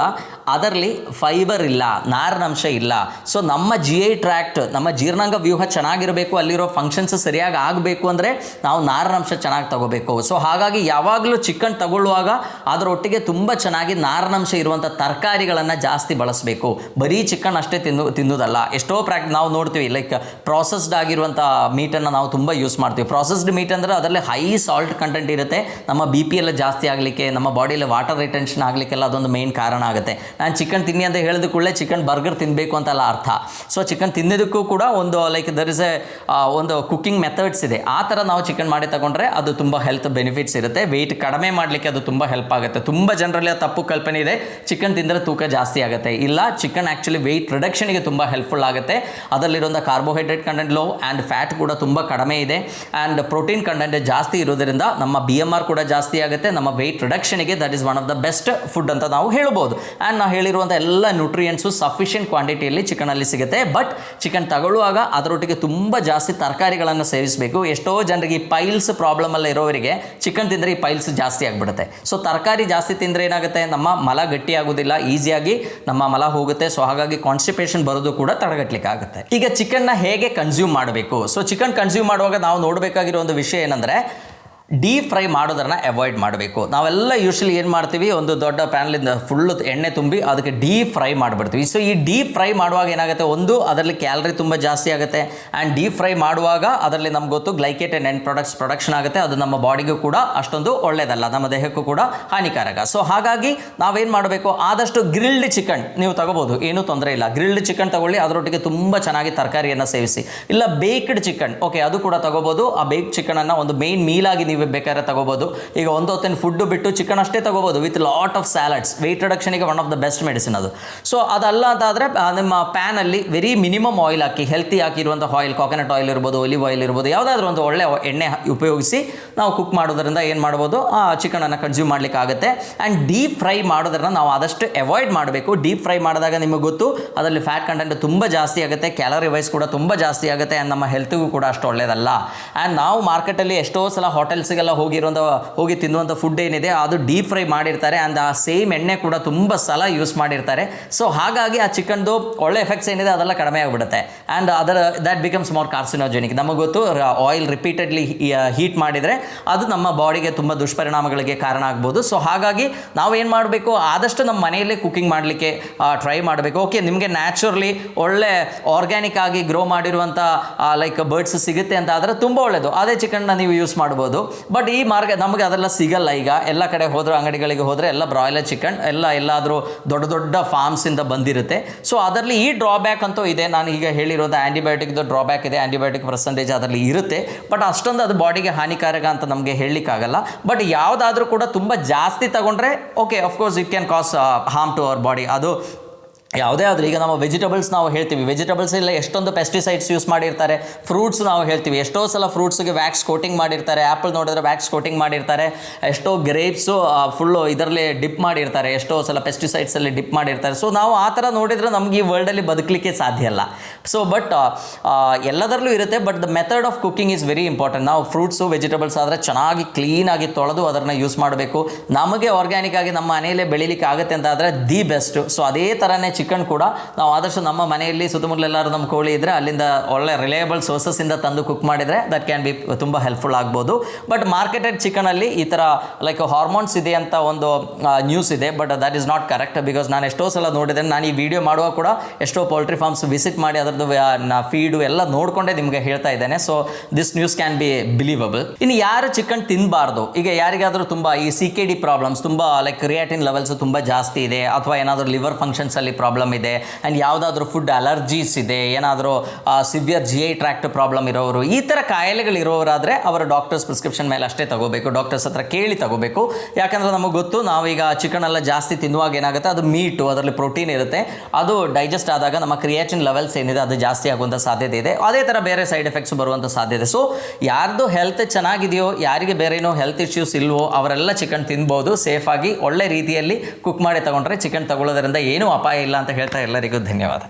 ಅದರಲ್ಲಿ ಫೈಬರ್ ಇಲ್ಲ, ನಾರಿನಂಶ ಇಲ್ಲ. ಸೊ ನಮ್ಮ GI ಟ್ರ್ಯಾಕ್ಟ್, ನಮ್ಮ ಜೀರ್ಣಾಂಗ ವ್ಯೂಹ ಚೆನ್ನಾಗಿರಬೇಕು, ಅಲ್ಲಿರೋ ಫಂಕ್ಷನ್ಸ್ ಸರಿಯಾಗಿ ಆಗಬೇಕು ಅಂದರೆ ನಾವು ನಾರಿನಂಶ ಚೆನ್ನಾಗಿ ತಗೋಬೇಕು. ಸೊ ಹಾಗಾಗಿ ಯಾವಾಗಲೂ ಚಿಕನ್ ತಗೊಳ್ಳುವಾಗ ಅದರೊಟ್ಟಿಗೆ ತುಂಬ ಚೆನ್ನಾಗಿ ನಾರಿನಂಶ ಇರುವಂಥ ತರಕಾರಿಗಳನ್ನು ಜಾಸ್ತಿ ಬಳಸಬೇಕು. ಬರೀ ಚಿಕನ್ ಅಷ್ಟೇ ತಿನ್ನೋದಲ್ಲ. ಎಷ್ಟೋ ನಾವು ನೋಡ್ತೀವಿ, ಲೈಕ್ ಪ್ರಾಸೆಸ್ಡ್ ಆಗಿರುವಂಥ ಮೀಟನ್ನು ನಾವು ತುಂಬ ಯೂಸ್ ಮಾಡ್ತೀವಿ. ಪ್ರಾಸೆಸ್ಡ್ ಮೀಟ್ ಅಂದರೆ ಅದರಲ್ಲಿ ಹೈ ಸಾಲ್ಟ್ ಕಂಟೆಂಟ್ ಇರುತ್ತೆ. ನಮ್ಮ BP ಎಲ್ಲ ಜಾಸ್ತಿ ಆಗಲಿಕ್ಕೆ, ನಮ್ಮ ಬಾಡಿಯಲ್ಲಿ ವಾಟರ್ ರಿಟೆನ್ಷನ್ ಆಗಲಿಕ್ಕೆಲ್ಲ ಅದೊಂದು ಮೇನ್ ಕಾರಣ ಆಗುತ್ತೆ. ನಾನು ಚಿಕನ್ ತಿನ್ನಿ ಅಂತ ಹೇಳಿದ ಕೂಡಲೇ ಚಿಕನ್ ಬರ್ಗರ್ ತಿನ್ನಬೇಕು ಅಂತಲ್ಲ ಅರ್ಥ. ಸೊ ಚಿಕನ್ ತಿನ್ನೋದಕ್ಕೂ ಕೂಡ ಒಂದು ಲೈಕ್ ದರ್ ಇಸ್ ಒಂದು ಕುಕಿಂಗ್ ಮೆಥಡ್ಸ್ ಇದೆ. ಆ ಥರ ನಾವು ಚಿಕನ್ ಮಾಡಿ ತಗೊಂಡ್ರೆ ಅದು ತುಂಬ ಹೆಲ್ತ್ ಬೆನಿಫಿಟ್ಸ್ ಇರುತ್ತೆ. ವೆಯ್ಟ್ ಕಡಿಮೆ ಮಾಡಲಿಕ್ಕೆ ಅದು ತುಂಬ ಹೆಲ್ಪ್ ಆಗುತ್ತೆ. ತುಂಬ ಜನರಲ್ಲಿ ತಪ್ಪು ಕಲ್ಪನೆ ಇದೆ, ಚಿಕನ್ ತಿಂದರೆ ತೂಕ ಜಾಸ್ತಿ ಆಗುತ್ತೆ. ಇಲ್ಲ, ಚಿಕನ್ ಆ್ಯಕ್ಚುಲಿ ವೆಯ್ಟ್ ರಿಡಕ್ಷನ್ಗೆ ತುಂಬ ಹೆಲ್ಪ್ಫುಲ್ ಆಗುತ್ತೆ. ಅದರಲ್ಲಿರುವಂಥ carbohydrate content low and fat ಕೂಡ ತುಂಬ ಕಡಿಮೆ ಇದೆ. ಆ್ಯಂಡ್ ಪ್ರೋಟೀನ್ ಕಂಟೆಂಟ್ ಜಾಸ್ತಿ ಇರೋದರಿಂದ ನಮ್ಮ BMR ಕೂಡ ಜಾಸ್ತಿ ಆಗುತ್ತೆ. ನಮ್ಮ ವೆಯ್ಟ್ ರಿಡಕ್ಷನ್ಗೆ that is one of the best food ಅಂತ ನಾವು ಹೇಳ್ಬೋದು. ಆ್ಯಂಡ್ ನಾವು ಹೇಳಿರುವಂಥ ಎಲ್ಲ ನ್ಯೂಟ್ರಿಯೆಂಟ್ಸು ಸಫಿಷಿಯೆಂಟ್ ಕ್ವಾಂಟಿಟಿಯಲ್ಲಿ ಚಿಕನಲ್ಲಿ ಸಿಗುತ್ತೆ. ಬಟ್ ಚಿಕನ್ ತಗೊಳ್ಳುವಾಗ ಅದರೊಟ್ಟಿಗೆ ತುಂಬ ಜಾಸ್ತಿ ತರಕಾರಿಗಳನ್ನು ಸೇವಿಸಬೇಕು. ಎಷ್ಟೋ ಜನರಿಗೆ ಈ ಪೈಲ್ಸ್ ಪ್ರಾಬ್ಲಮಲ್ಲಿ ಇರೋರಿಗೆ ಚಿಕನ್ ತಿಂದರೆ ಈ ಪೈಲ್ಸ್ ಜಾಸ್ತಿ ಆಗಿಬಿಡುತ್ತೆ. ಸೊ ತರಕಾರಿ ಜಾಸ್ತಿ ತಿಂದರೆ ಏನಾಗುತ್ತೆ, ನಮ್ಮ ಮಲ ಗಟ್ಟಿ ಆಗೋದಿಲ್ಲ, ಈಸಿಯಾಗಿ ನಮ್ಮ ಮಲ ಹೋಗುತ್ತೆ. ಸೊ ಹಾಗಾಗಿ ಕಾನ್ಸ್ಟಿಪೇಷನ್ ಬರೋದು ಕೂಡ ತಡೆಗಟ್ಟಲಿಕ್ಕೆ ಆಗುತ್ತೆ. ಈಗ ಚಿಕನ್ನ ಹೇಗೆ ಕನ್ಸ್ಯೂಮ್ ಮಾಡಬೇಕು? ಸೊ ಚಿಕನ್ ಕನ್ಸ್ಯೂಮ್ ಮಾಡುವಾಗ ನಾವು ನೋಡಬೇಕಾಗಿರೋ ಒಂದು ವಿಷಯ ಏನಂದರೆ, ಡೀಪ್ ಫ್ರೈ ಮಾಡೋದನ್ನು ಅವಾಯ್ಡ್ ಮಾಡಬೇಕು. ನಾವೆಲ್ಲ ಯೂಶ್ವಲಿ ಏನು ಮಾಡ್ತೀವಿ, ಒಂದು ದೊಡ್ಡ ಪ್ಯಾನ್ಲಿಂದ ಫುಲ್ಲು ಎಣ್ಣೆ ತುಂಬಿ ಅದಕ್ಕೆ ಡೀಪ್ ಫ್ರೈ ಮಾಡಿಬಿಡ್ತೀವಿ. ಸೊ ಈ ಡೀಪ್ ಫ್ರೈ ಮಾಡುವಾಗ ಏನಾಗುತ್ತೆ, ಒಂದು ಅದರಲ್ಲಿ ಕ್ಯಾಲರಿ ತುಂಬ ಜಾಸ್ತಿ ಆಗುತ್ತೆ. ಆ್ಯಂಡ್ ಡೀಪ್ ಫ್ರೈ ಮಾಡುವಾಗ ಅದರಲ್ಲಿ ನಮ್ಗೆ ಗೊತ್ತು ಗ್ಲೈಕೇಟೆಡ್ ಎಂಡ್ ಪ್ರಾಡಕ್ಟ್ಸ್ ಪ್ರೊಡಕ್ಷನ್ ಆಗುತ್ತೆ. ಅದು ನಮ್ಮ ಬಾಡಿಗೂ ಕೂಡ ಅಷ್ಟೊಂದು ಒಳ್ಳೆಯದಲ್ಲ, ನಮ್ಮ ದೇಹಕ್ಕೂ ಕೂಡ ಹಾನಿಕಾರಕ. ಸೊ ಹಾಗಾಗಿ ನಾವೇನು ಮಾಡಬೇಕು, ಆದಷ್ಟು ಗ್ರಿಲ್ಡ್ ಚಿಕನ್ ನೀವು ತಗೋಬೋದು, ಏನೂ ತೊಂದರೆ ಇಲ್ಲ. ಗ್ರಿಲ್ಡ್ ಚಿಕನ್ ತಗೊಳ್ಳಿ, ಅದರೊಟ್ಟಿಗೆ ತುಂಬ ಚೆನ್ನಾಗಿ ತರಕಾರಿಯನ್ನು ಸೇವಿಸಿ. ಇಲ್ಲ ಬೇಕ್ಡ್ ಚಿಕನ್, ಓಕೆ, ಅದು ಕೂಡ ತಗೋಬೋದು. ಆ ಬೇಕ್ಡ್ ಚಿಕನನ್ನು ಒಂದು ಮೇನ್ ಮೀಲಾಗಿ ನೀವು ಬೇಕಾದ್ರೆ ತಗೋಬೋದು. ಈಗ ಒಂದು ಹೊತ್ತಿನ ಫುಡ್ಡು ಬಿಟ್ಟು ಚಿಕನ್ ಅಷ್ಟೇ ತಗೋಬೋದು with lot of salads. Weight ರಿಡಕ್ಷನಿಗೆ one of the best medicine ಅದು. ಸೊ ಅದಲ್ಲ ಅಂತಾದರೆ ನಿಮ್ಮ ಪ್ಯಾನಲ್ಲಿ ವೆರಿ ಮಿನಿಮಮ್ ಆಯಿಲ್ ಹಾಕಿ, ಹೆಲ್ತಿ ಹಾಕಿರುವಂಥ ಆಯಿಲ್, ಕಾಕೋನಟ್ ಆಯಿಲ್ ಇರ್ಬೋದು, ಒಲಿವ್ ಆಯಿಲ್ ಇರ್ಬೋದು, ಯಾವುದಾದ್ರೂ ಒಂದು ಒಳ್ಳೆ ಎಣ್ಣೆ ಉಪಯೋಗಿಸಿ ನಾವು ಕುಕ್ ಮಾಡೋದ್ರಿಂದ ಏನು ಮಾಡ್ಬೋದು, ಆ ಚಿಕನನ್ನು ಕನ್ಸ್ಯೂಮ್ ಮಾಡಲಿಕ್ಕೆ ಆಗುತ್ತೆ. ಆ್ಯಂಡ್ ಡೀಪ್ ಫ್ರೈ ಮಾಡೋದ್ರಿಂದ ನಾವು ಆದಷ್ಟು ಅವಾಯ್ಡ್ ಮಾಡಬೇಕು. ಡೀಪ್ ಫ್ರೈ ಮಾಡಿದಾಗ ನಿಮಗೆ ಗೊತ್ತು ಅದರಲ್ಲಿ ಫ್ಯಾಟ್ ಕಂಟೆಂಟ್ ತುಂಬ ಜಾಸ್ತಿ ಆಗುತ್ತೆ, ಕ್ಯಾಲರಿ ವೈಸ್ ಕೂಡ ತುಂಬ ಜಾಸ್ತಿ ಆಗುತ್ತೆ, ಆ್ಯಂಡ್ ನಮ್ಮ ಹೆಲ್ತ್ಗೂ ಕೂಡ ಅಷ್ಟು ಒಳ್ಳೆಯದಲ್ಲ. ಆ್ಯಂಡ್ ನಾವು ಮಾರ್ಕೆಟಲ್ಲಿ ಎಷ್ಟೋ ಸಲ ಹೋಟೆಲ್ಸಿಗೆಲ್ಲ ಹೋಗಿ ತಿನ್ನುವಂಥ ಫುಡ್ ಏನಿದೆ ಅದು ಡೀಪ್ ಫ್ರೈ ಮಾಡಿರ್ತಾರೆ, ಆ್ಯಂಡ್ ಆ ಸೇಮ್ ಎಣ್ಣೆ ಕೂಡ ತುಂಬ ಸಲ ಯೂಸ್ ಮಾಡಿರ್ತಾರೆ. ಸೊ ಹಾಗಾಗಿ ಆ ಚಿಕನ್ದು ಒಳ್ಳೆ ಎಫೆಕ್ಟ್ಸ್ ಏನಿದೆ ಅದೆಲ್ಲ ಕಡಿಮೆ ಆಗಿಬಿಡುತ್ತೆ. And that becomes more carcinogenic. ನಮಗೆ ಗೊತ್ತು ಆಯಿಲ್ ರಿಪೀಟೆಡ್ಲಿ ಹೀಟ್ ಮಾಡಿದರೆ ಅದು ನಮ್ಮ ಬಾಡಿಗೆ ತುಂಬ ದುಷ್ಪರಿಣಾಮಗಳಿಗೆ ಕಾರಣ ಆಗ್ಬೋದು. ಸೊ ಹಾಗಾಗಿ ನಾವೇನು ಮಾಡಬೇಕು, ಆದಷ್ಟು ನಮ್ಮ ಮನೆಯಲ್ಲೇ ಕುಕಿಂಗ್ ಮಾಡಲಿಕ್ಕೆ ಟ್ರೈ ಮಾಡಬೇಕು. ಓಕೆ, ನಿಮಗೆ ನ್ಯಾಚುರಲಿ ಒಳ್ಳೆ ಆರ್ಗ್ಯಾನಿಕ್ ಆಗಿ ಗ್ರೋ ಮಾಡಿರುವಂಥ ಲೈಕ್ ಬರ್ಡ್ಸ್ ಸಿಗುತ್ತೆ ಅಂತ ಆದರೆ ತುಂಬ ಒಳ್ಳೆಯದು, ಅದೇ ಚಿಕನ್ನ ನೀವು ಯೂಸ್ ಮಾಡ್ಬೋದು. ಬಟ್ ಈ ನಮಗೆ ಅದೆಲ್ಲ ಸಿಗಲ್ಲ. ಈಗ ಎಲ್ಲ ಕಡೆ ಹೋದ್ರೆ, ಅಂಗಡಿಗಳಿಗೆ ಹೋದರೆ ಎಲ್ಲ ಬ್ರಾಯ್ಲರ್ ಚಿಕನ್ ಎಲ್ಲಾದರೂ ದೊಡ್ಡ ಫಾರ್ಮ್ಸಿಂದ ಬಂದಿರುತ್ತೆ. ಸೊ ಅದರಲ್ಲಿ ಈ ಡ್ರಾಬ್ಯಾಕ್ ಅಂತೂ ಇದೆ. ನಾನು ಈಗ ಹೇಳಿರೋದು ಆ್ಯಂಟಿಬಯೋಟಿಕ್ದು ಡ್ರಾಬ್ಯಾಕ್ ಇದೆ, ಆ್ಯಂಟಿಬಯೋಟಿಕ್ ಪರ್ಸೆಂಟೇಜ್ ಅದರಲ್ಲಿ ಇರುತ್ತೆ. ಬಟ್ ಅಷ್ಟೊಂದು ಅದು ಬಾಡಿಗೆ ಹಾನಿಕಾರಕ ಅಂತ ನಮಗೆ ಹೇಳಲಿಕ್ಕಾಗಲ್ಲ. ಬಟ್ ಯಾವುದಾದ್ರೂ ಕೂಡ ತುಂಬ ಜಾಸ್ತಿ ತಗೊಂಡ್ರೆ okay, of course it can cause harm to our body. ಅದು ಯಾವುದೇ ಆದರೂ ಈಗ ನಾವು ವೆಜಿಟಬಲ್ಸ್ ನಾವು ಹೇಳ್ತೀವಿ, ವೆಜಿಟಬಲ್ಸ್ ಎಲ್ಲ ಎಷ್ಟೊಂದು ಪೆಸ್ಟಿಸೈಡ್ಸ್ ಯೂಸ್ ಮಾಡಿರ್ತಾರೆ. ಫ್ರೂಟ್ಸ್ ನಾವು ಹೇಳ್ತೀವಿ, ಎಷ್ಟೋ ಸಲ ಫ್ರೂಟ್ಸ್ಗೆ ವ್ಯಾಕ್ಸ್ ಕೋಟಿಂಗ್ ಮಾಡಿರ್ತಾರೆ. ಆ್ಯಪಲ್ ನೋಡಿದ್ರೆ ವ್ಯಾಕ್ಸ್ ಕೋಟಿಂಗ್ ಮಾಡಿರ್ತಾರೆ. ಎಷ್ಟೋ ಗ್ರೇಪ್ಸು ಫುಲ್ಲು ಇದರಲ್ಲಿ ಡಿಪ್ ಮಾಡಿರ್ತಾರೆ, ಎಷ್ಟೋ ಸಲ ಪೆಸ್ಟಿಸೈಡ್ಸಲ್ಲಿ ಡಿಪ್ ಮಾಡಿರ್ತಾರೆ. ಸೊ ನಾವು ಆ ಥರ ನೋಡಿದರೆ ನಮಗೆ ಈ ವರ್ಲ್ಡಲ್ಲಿ ಬದುಕಲಿಕ್ಕೆ ಸಾಧ್ಯ ಇಲ್ಲ. ಸೊ ಬಟ್ ಎಲ್ಲದರಲ್ಲೂ ಇರುತ್ತೆ. But the method of cooking is very important. ನಾವು ಫ್ರೂಟ್ಸು ವೆಜಿಟಬಲ್ಸ್ ಆದರೆ ಚೆನ್ನಾಗಿ ಕ್ಲೀನಾಗಿ ತೊಳೆದು ಅದನ್ನು ಯೂಸ್ ಮಾಡಬೇಕು. ನಮಗೆ ಆರ್ಗ್ಯಾನಿಕ್ ಆಗಿ ನಮ್ಮ ಮನೆಯಲ್ಲೇ ಬೆಳೀಲಿಕ್ಕೆ ಆಗುತ್ತೆ ಅಂತ ಆದರೆ ದಿ ಬೆಸ್ಟು. ಸೊ ಅದೇ ಥರನೇ ಚಿಕನ್ ಕೂಡ ನಾವು ಆದಷ್ಟು ನಮ್ಮ ಮನೆಯಲ್ಲಿ ಸುತ್ತಮುತ್ತಲು ಎಲ್ಲರೂ ನಮ್ಮ ಕೋಳಿ ಇದ್ದರೆ ಅಲ್ಲಿಂದ ಒಳ್ಳೆ ರಿಲಯಬಲ್ ಸೋರ್ಸಸ್ಸಿಂದ ತಂದು ಕುಕ್ ಮಾಡಿದರೆ ದಟ್ ಕ್ಯಾನ್ ಬಿ ತುಂಬ ಹೆಲ್ಪ್ಫುಲ್ ಆಗ್ಬೋದು. ಬಟ್ ಮಾರ್ಕೆಟೆಡ್ ಚಿಕನಲ್ಲಿ ಈ ಥರ ಲೈಕ್ ಹಾರ್ಮೋನ್ಸ್ ಇದೆ ಅಂತ ಒಂದು ನ್ಯೂಸ್ ಇದೆ. But that is not correct. Because ನಾನು ಎಷ್ಟೋ ಸಲ ನೋಡಿದ್ದೇನೆ. ನಾನು ಈ ವಿಡಿಯೋ ಮಾಡುವಾಗ ಕೂಡ ಎಷ್ಟೋ ಪೌಲ್ಟ್ರಿ ಫಾರ್ಮ್ಸ್ ವಿಸಿಟ್ ಮಾಡಿ ಅದರದ್ದು ಫೀಡು ಎಲ್ಲ ನೋಡಿಕೊಂಡೇ ನಿಮಗೆ ಹೇಳ್ತಾ ಇದ್ದೇನೆ. So this news can be believable. ಇನ್ನು ಯಾರು ಚಿಕನ್ ತಿನ್ನಬಾರ್ದು, ಈಗ ಯಾರಿಗಾದರೂ ತುಂಬ ಈ CKD ಪ್ರಾಬ್ಲಮ್ಸ್, ತುಂಬ ಲೈಕ್ ಕ್ರಿಯಾಟಿನ್ ಲೆವೆಲ್ಸ್ ತುಂಬ ಜಾಸ್ತಿ ಇದೆ, ಅಥವಾ ಏನಾದರೂ ಲಿವರ್ ಫಂಕ್ಷನ್ಸಲ್ಲಿ ಪ್ರಾಬ್ಲಮ್ ಇದೆ, ಆ್ಯಂಡ್ ಯಾವುದಾದ್ರೂ ಫುಡ್ ಅಲರ್ಜೀಸ್ ಇದೆ, ಏನಾದರೂ ಸಿವಿಯರ್ GI ಟ್ರ್ಯಾಕ್ಟ್ ಪ್ರಾಬ್ಲಮ್ ಇರೋರು, ಈ ಥರ ಕಾಯಿಲೆಗಳಿರೋರಾದರೆ ಅವರ ಡಾಕ್ಟರ್ಸ್ ಪ್ರಿಸ್ಕ್ರಿಪ್ಷನ್ ಮೇಲೆ ಅಷ್ಟೇ ತಗೋಬೇಕು. ಡಾಕ್ಟರ್ಸ್ ಹತ್ರ ಕೇಳಿ ತಗೋಬೇಕು. ಯಾಕಂದರೆ ನಮಗೆ ಗೊತ್ತು, ನಾವೀಗ ಚಿಕನ್ ಎಲ್ಲ ಜಾಸ್ತಿ ತಿನ್ನುವಾಗ ಏನಾಗುತ್ತೆ, ಅದು ಮೀಟು, ಅದರಲ್ಲಿ ಪ್ರೋಟೀನ್ ಇರುತ್ತೆ, ಅದು ಡೈಜೆಸ್ಟ್ ಆದಾಗ ನಮ್ಮ ಕ್ರಿಯಾಟಿನ್ ಲೆವೆಲ್ಸ್ ಏನಿದೆ ಅದು ಜಾಸ್ತಿ ಆಗುವಂಥ ಸಾಧ್ಯತೆ ಇದೆ. ಅದೇ ಥರ ಬೇರೆ ಸೈಡ್ ಎಫೆಕ್ಟ್ಸ್ ಬರುವಂಥ ಸಾಧ್ಯತೆ. ಸೊ ಯಾರ್ದು ಹೆಲ್ತ್ ಚೆನ್ನಾಗಿದೆಯೋ, ಯಾರಿಗೆ ಬೇರೆ ಏನೋ ಹೆಲ್ತ್ ಇಶ್ಯೂಸ್ ಇಲ್ವೋ ಅವರೆಲ್ಲ ಚಿಕನ್ ತಿನ್ಬೋದು ಸೇಫಾಗಿ. ಒಳ್ಳೆ ರೀತಿಯಲ್ಲಿ ಕುಕ್ ಮಾಡಿ ತಗೊಂಡ್ರೆ ಚಿಕನ್ ತಗೊಳ್ಳೋದ್ರಿಂದ ಏನೂ ಅಪಾಯ ಇಲ್ಲ ಅಂತ ಹೇಳ್ತಾ ಎಲ್ಲರಿಗೂ ಧನ್ಯವಾದ.